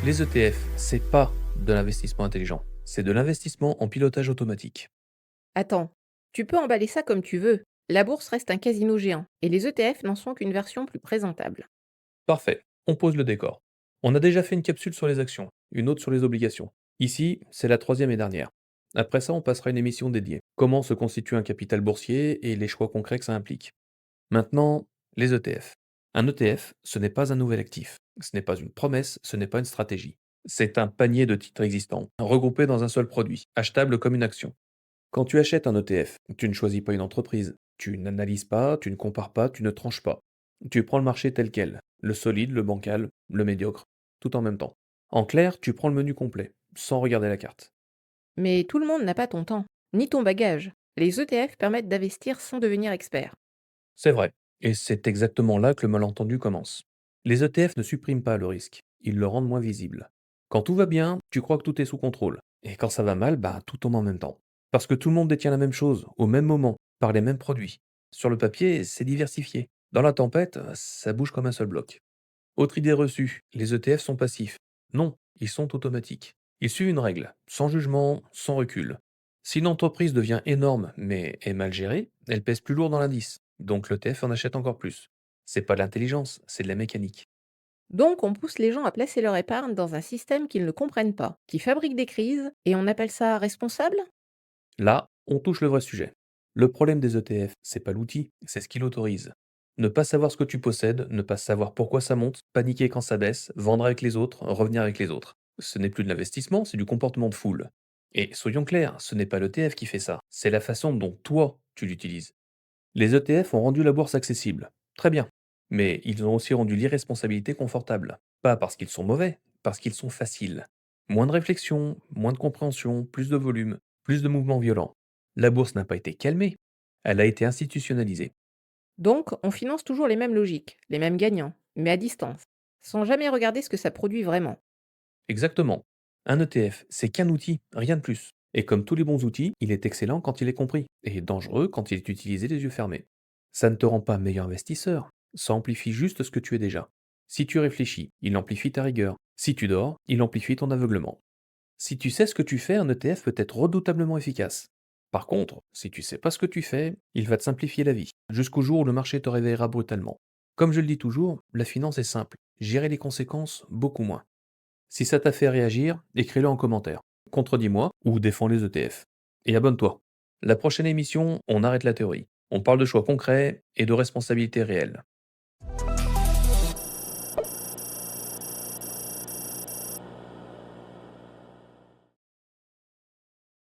Les ETF, c'est pas de l'investissement intelligent, c'est de l'investissement en pilotage automatique. Attends, tu peux emballer ça comme tu veux. La bourse reste un casino géant, et les ETF n'en sont qu'une version plus présentable. Parfait, on pose le décor. On a déjà fait une capsule sur les actions, une autre sur les obligations. Ici, c'est la troisième et dernière. Après ça, on passera une émission dédiée. Comment se constitue un capital boursier et les choix concrets que ça implique. Maintenant, les ETF. Un ETF, ce n'est pas un nouvel actif. Ce n'est pas une promesse, ce n'est pas une stratégie. C'est un panier de titres existants, regroupés dans un seul produit, achetable comme une action. Quand tu achètes un ETF, tu ne choisis pas une entreprise. Tu n'analyses pas, tu ne compares pas, tu ne tranches pas. Tu prends le marché tel quel, le solide, le bancal, le médiocre, tout en même temps. En clair, tu prends le menu complet, sans regarder la carte. Mais tout le monde n'a pas ton temps, ni ton bagage. Les ETF permettent d'investir sans devenir expert. C'est vrai. Et c'est exactement là que le malentendu commence. Les ETF ne suppriment pas le risque, ils le rendent moins visible. Quand tout va bien, tu crois que tout est sous contrôle. Et quand ça va mal, bah tout tombe en même temps. Parce que tout le monde détient la même chose, au même moment, par les mêmes produits. Sur le papier, c'est diversifié. Dans la tempête, ça bouge comme un seul bloc. Autre idée reçue, les ETF sont passifs. Non, ils sont automatiques. Ils suivent une règle, sans jugement, sans recul. Si une entreprise devient énorme mais est mal gérée, elle pèse plus lourd dans l'indice. Donc l'ETF en achète encore plus. C'est pas de l'intelligence, c'est de la mécanique. Donc on pousse les gens à placer leur épargne dans un système qu'ils ne comprennent pas, qui fabrique des crises, et on appelle ça responsable? Là, on touche le vrai sujet. Le problème des ETF, c'est pas l'outil, c'est ce qu'il autorise. Ne pas savoir ce que tu possèdes, ne pas savoir pourquoi ça monte, paniquer quand ça baisse, vendre avec les autres, revenir avec les autres. Ce n'est plus de l'investissement, c'est du comportement de foule. Et soyons clairs, ce n'est pas l'ETF qui fait ça, c'est la façon dont toi, tu l'utilises. Les ETF ont rendu la bourse accessible. Très bien. Mais ils ont aussi rendu l'irresponsabilité confortable. Pas parce qu'ils sont mauvais, parce qu'ils sont faciles. Moins de réflexion, moins de compréhension, plus de volume, plus de mouvements violents. La bourse n'a pas été calmée, elle a été institutionnalisée. Donc on finance toujours les mêmes logiques, les mêmes gagnants, mais à distance, sans jamais regarder ce que ça produit vraiment. Exactement. Un ETF, c'est qu'un outil, rien de plus. Et comme tous les bons outils, il est excellent quand il est compris, et dangereux quand il est utilisé les yeux fermés. Ça ne te rend pas meilleur investisseur, ça amplifie juste ce que tu es déjà. Si tu réfléchis, il amplifie ta rigueur. Si tu dors, il amplifie ton aveuglement. Si tu sais ce que tu fais, un ETF peut être redoutablement efficace. Par contre, si tu sais pas ce que tu fais, il va te simplifier la vie, jusqu'au jour où le marché te réveillera brutalement. Comme je le dis toujours, la finance est simple, gérer les conséquences, beaucoup moins. Si ça t'a fait réagir, écris-le en commentaire. Contredis-moi ou défends les ETF. Et abonne-toi. La prochaine émission, on arrête la théorie. On parle de choix concrets et de responsabilité réelle.